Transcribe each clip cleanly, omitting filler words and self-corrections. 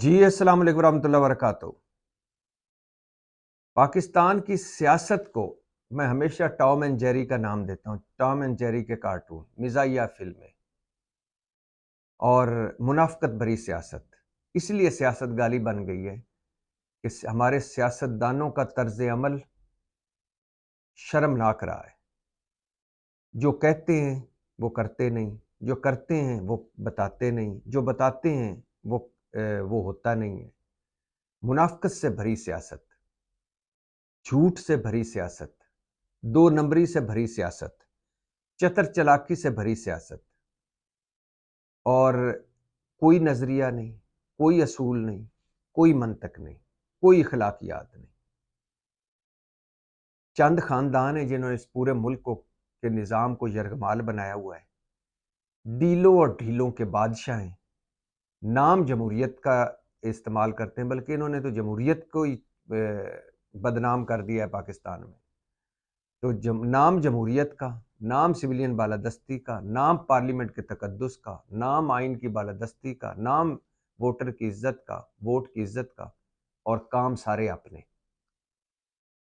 جی السلام علیکم ورحمۃ اللہ وبرکاتہ۔ پاکستان کی سیاست کو میں ہمیشہ ٹام اینڈ جیری کا نام دیتا ہوں، ٹام اینڈ جیری کے کارٹون، مزاحیہ فلمیں اور منافقت بھری سیاست۔ اس لیے سیاست گالی بن گئی ہے کہ ہمارے سیاستدانوں کا طرز عمل شرمناک رہا ہے۔ جو کہتے ہیں وہ کرتے نہیں، جو کرتے ہیں وہ بتاتے نہیں، جو بتاتے ہیں وہ ہوتا نہیں ہے۔ منافقت سے بھری سیاست، جھوٹ سے بھری سیاست، دو نمبری سے بھری سیاست، چتر چلاکی سے بھری سیاست، اور کوئی نظریہ نہیں، کوئی اصول نہیں، کوئی منطق نہیں، کوئی اخلاقیات نہیں۔ چند خاندان ہیں جنہوں نے اس پورے ملک کے نظام کو یرغمال بنایا ہوا ہے۔ ڈیلوں اور ڈھیلوں کے بادشاہ ہیں، نام جمہوریت کا استعمال کرتے ہیں، بلکہ انہوں نے تو جمہوریت کو ہی بدنام کر دیا ہے پاکستان میں۔ تو نام جمہوریت کا، نام سویلین بالادستی کا، نام پارلیمنٹ کے تقدس کا، نام آئین کی بالادستی کا، نام ووٹر کی عزت کا، ووٹ کی عزت کا، اور کام سارے اپنے۔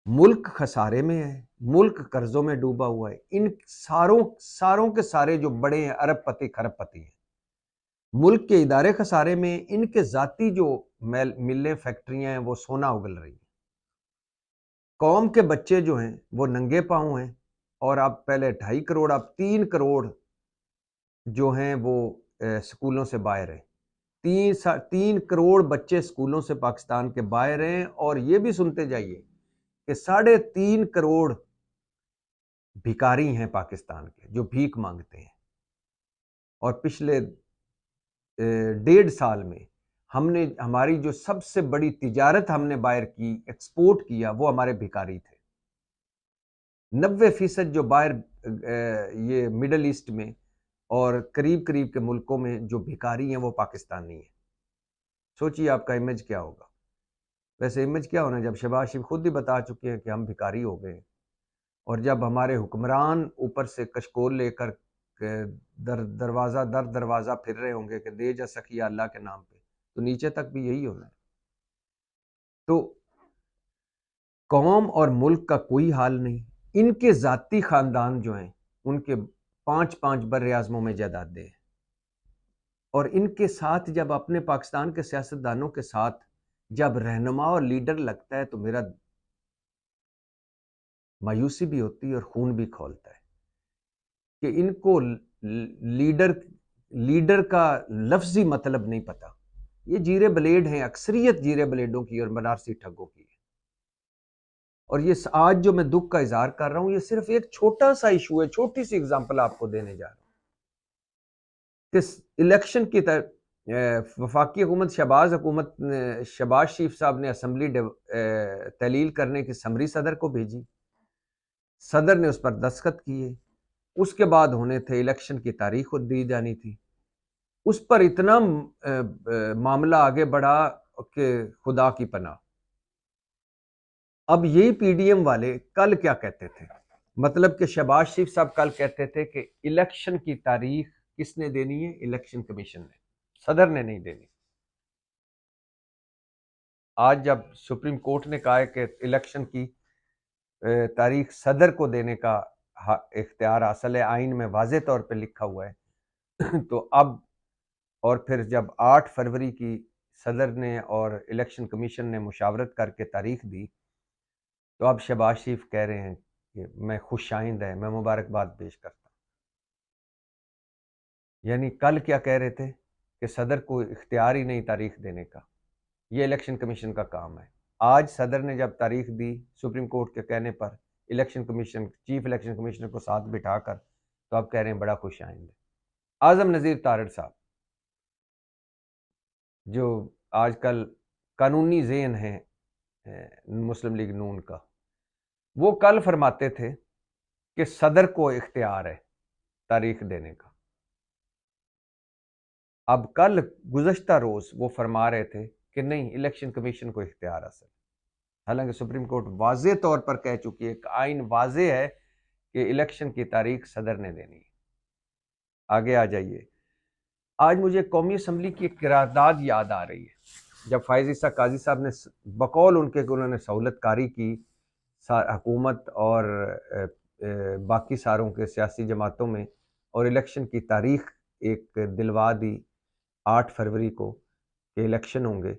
ملک خسارے میں ہے، ملک قرضوں میں ڈوبا ہوا ہے۔ ان ساروں کے سارے جو بڑے ہیں، ارب پتی کھرب پتی ہیں۔ ملک کے ادارے خسارے میں، ان کے ذاتی جو ملیں فیکٹریاں ہیں وہ سونا اگل رہی ہیں۔ قوم کے بچے جو ہیں وہ ننگے پاؤں ہیں، اور اب پہلے 2.5 کروڑ، اب 3 کروڑ جو ہیں وہ سکولوں سے باہر ہیں۔ 3 کروڑ بچے سکولوں سے پاکستان کے باہر ہیں، اور یہ بھی سنتے جائیے کہ 3.5 کروڑ بھکاری ہیں پاکستان کے، جو بھیک مانگتے ہیں۔ اور پچھلے 1.5 سال میں ہماری جو سب سے بڑی تجارت ہم نے باہر کی، ایکسپورٹ کیا، وہ ہمارے بھکاری تھے۔ 90% جو باہر یہ مڈل ایسٹ میں اور قریب کے ملکوں میں جو بھکاری ہیں وہ پاکستانی ہیں۔ سوچیے آپ کا امیج کیا ہوگا۔ ویسے امیج کیا ہونا، جب شہباز شریف خود ہی بتا چکے ہیں کہ ہم بھکاری ہو گئے ہیں، اور جب ہمارے حکمران اوپر سے کشکول لے کر دروازہ پھر رہے ہوں گے کہ دے جا سکیا اللہ کے نام پہ، تو نیچے تک بھی یہی ہونا ہے۔ تو قوم اور ملک کا کوئی حال نہیں۔ ان کے ذاتی خاندان جو ہیں، ان کے 5 بر اعظموں میں جائیدادیں ہیں، اور ان کے ساتھ جب اپنے پاکستان کے سیاستدانوں کے ساتھ جب رہنما اور لیڈر لگتا ہے تو میرا مایوسی بھی ہوتی ہے اور خون بھی کھولتا ہے کہ ان کو لیڈر کا لفظی مطلب نہیں پتا۔ یہ جیرے بلیڈ ہیں، اکثریت جیرے بلیڈوں کی اور بنارسی ٹھگوں کی ہے۔ اور یہ آج جو میں دکھ کا اظہار کر رہا ہوں، یہ صرف ایک چھوٹا سا ایشو ہے، چھوٹی سی اگزامپل آپ کو دینے جا رہا ہوں کہ الیکشن کی وفاقی حکومت شہباز شریف صاحب نے اسمبلی تحلیل کرنے کی سمری صدر کو بھیجی، صدر نے اس پر دستخط کیے، اس کے بعد ہونے تھے، الیکشن کی تاریخ دی جانی تھی۔ اس پر اتنا معاملہ آگے بڑھا کہ خدا کی پناہ۔ اب یہی پی ڈی ایم والے کل کیا کہتے تھے، مطلب کہ شہباز شریف صاحب کل کہتے تھے کہ الیکشن کی تاریخ کس نے دینی ہے؟ الیکشن کمیشن نے، صدر نے نہیں دینی۔ آج جب سپریم کورٹ نے کہا ہے کہ الیکشن کی تاریخ صدر کو دینے کا اختیار حاصل ہے، آئین میں واضح طور پہ لکھا ہوا ہے، تو اب اور پھر جب 8 فروری کی صدر نے اور الیکشن کمیشن نے مشاورت کر کے تاریخ دی، تو اب شہباز شریف کہہ رہے ہیں کہ میں خوش آئند ہے، میں مبارکباد پیش کرتا ہوں۔ یعنی کل کیا کہہ رہے تھے کہ صدر کو اختیار ہی نہیں تاریخ دینے کا، یہ الیکشن کمیشن کا کام ہے۔ آج صدر نے جب تاریخ دی سپریم کورٹ کے کہنے پر، election commission chief election commissioner کو ساتھ بٹھا کر، تو اب کہہ رہے ہیں بڑا خوش آئند ہے۔ اعظم نذیر تارڑ صاحب جو آج کل قانونی ذہن ہیں مسلم لیگ نون کا، وہ کل فرماتے تھے کہ صدر کو اختیار ہے تاریخ دینے کا۔ اب کل گزشتہ روز وہ فرما رہے تھے کہ نہیں، الیکشن کمیشن کو اختیار حاصل، حالانکہ سپریم کورٹ واضح طور پر کہہ چکی ہے کہ آئین واضح ہے کہ الیکشن کی تاریخ صدر نے دینی ہے۔ آگے آ جائیے، آج مجھے قومی اسمبلی کی ایک قرارداد یاد آ رہی ہے۔ جب فائز عیسیٰ قاضی صاحب نے بقول ان کے کہ انہوں نے سہولت کاری کی حکومت اور باقی ساروں کے سیاسی جماعتوں میں، اور الیکشن کی تاریخ ایک دلوا دی 8 فروری کو کہ الیکشن ہوں گے،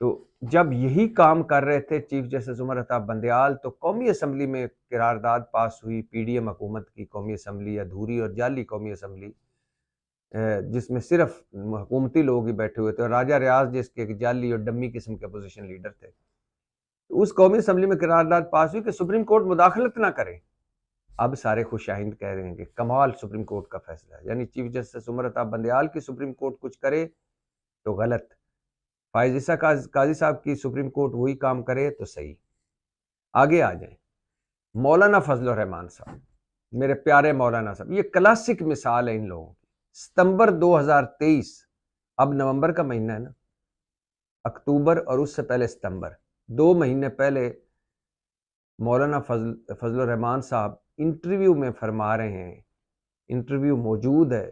تو جب یہی کام کر رہے تھے چیف جسٹس عمر عطا بندیال، تو قومی اسمبلی میں قرارداد پاس ہوئی پی ڈی ایم حکومت کی قومی اسمبلی، ادھوری اور جعلی قومی اسمبلی، جس میں صرف حکومتی لوگ ہی بیٹھے ہوئے تھے، اور راجہ ریاض جس کے جعلی اور ڈمی قسم کے اپوزیشن لیڈر تھے۔ اس قومی اسمبلی میں قرارداد پاس ہوئی کہ سپریم کورٹ مداخلت نہ کرے۔ اب سارے خوش آئند کہہ رہے ہیں کہ کمال سپریم کورٹ کا فیصلہ ہے، یعنی چیف جسٹس عمر عطا بندیال کی سپریم کورٹ کچھ کرے تو غلط، فائز عیسیٰ قاضی صاحب کی سپریم کورٹ وہی کام کرے تو صحیح۔ آگے آ جائیں، مولانا فضل الرحمان صاحب، میرے پیارے مولانا صاحب، یہ کلاسک مثال ہے ان لوگوں کی۔ ستمبر 2023، اب نومبر کا مہینہ ہے نا، اکتوبر اور اس سے پہلے ستمبر، 2 مہینے پہلے مولانا فضل الرحمان صاحب انٹرویو میں فرما رہے ہیں، انٹرویو موجود ہے،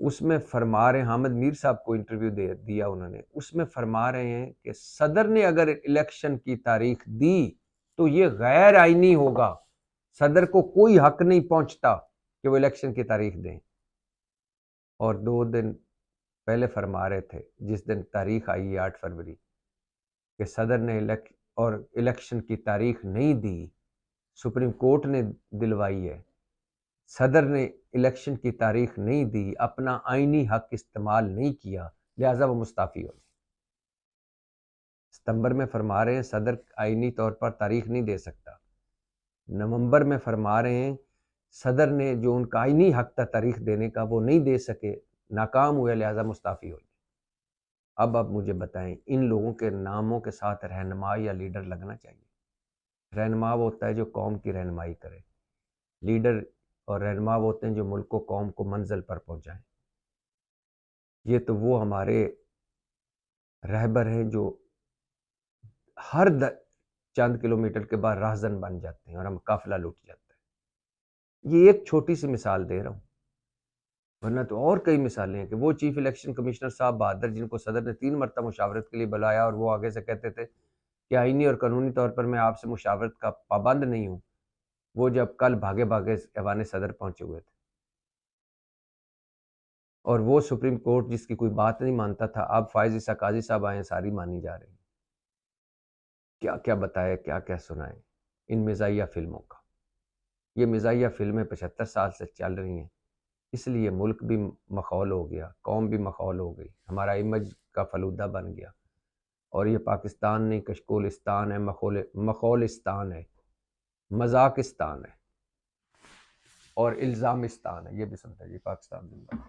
اس میں فرما رہے ہیں، حامد میر صاحب کو انٹرویو دیا انہوں نے، اس میں فرما رہے ہیں کہ صدر نے اگر الیکشن کی تاریخ دی تو یہ غیر آئینی ہوگا، صدر کو کوئی حق نہیں پہنچتا کہ وہ الیکشن کی تاریخ دیں۔ اور 2 دن پہلے فرما رہے تھے، جس دن تاریخ آئی 8 فروری، کہ صدر نے الیکشن کی تاریخ نہیں دی، سپریم کورٹ نے دلوائی ہے، صدر نے الیکشن کی تاریخ نہیں دی، اپنا آئینی حق استعمال نہیں کیا، لہٰذا وہ مستعفی ہو جائے۔ ستمبر میں فرما رہے ہیں صدر آئینی طور پر تاریخ نہیں دے سکتا، نومبر میں فرما رہے ہیں صدر نے جو ان کا آئینی حق تھا تاریخ دینے کا وہ نہیں دے سکے، ناکام ہوئے، لہٰذا مستعفی ہو جائے۔ اب مجھے بتائیں، ان لوگوں کے ناموں کے ساتھ رہنما یا لیڈر لگنا چاہیے۔ رہنما وہ ہوتا ہے جو قوم کی رہنمائی کرے، لیڈر اور رہنما وہ ہوتے ہیں جو ملک و قوم کو منزل پر پہنچائیں۔ یہ تو وہ ہمارے رہبر ہیں جو ہر چند کلومیٹر کے بعد راہزن بن جاتے ہیں اور ہم قافلہ لوٹ جاتا ہے۔ یہ ایک چھوٹی سی مثال دے رہا ہوں، ورنہ تو اور کئی مثالیں ہیں کہ وہ چیف الیکشن کمشنر صاحب بہادر، جن کو صدر نے 3 مرتبہ مشاورت کے لیے بلایا اور وہ آگے سے کہتے تھے کہ آئینی اور قانونی طور پر میں آپ سے مشاورت کا پابند نہیں ہوں، وہ جب کل بھاگے ایوان صدر پہنچے ہوئے تھے، اور وہ سپریم کورٹ جس کی کوئی بات نہیں مانتا تھا، اب فائز عیسیٰ قاضی صاحب آئے ہیں، ساری مانی جا رہی ہیں۔ کیا کیا بتائے، کیا کیا سنائیں ان مزاحیہ فلموں کا۔ یہ مزاحیہ فلمیں 75 سال سے چل رہی ہیں، اس لیے ملک بھی مخول ہو گیا، قوم بھی مخول ہو گئی، ہمارا امیج کا فلودہ بن گیا، اور یہ پاکستان نہیں، کشکولستان ہے، مخولستان ہے، مذاقستان ہے، اور الزامستان ہے۔ یہ بھی سنتا ہے جی، پاکستان زندہ باد۔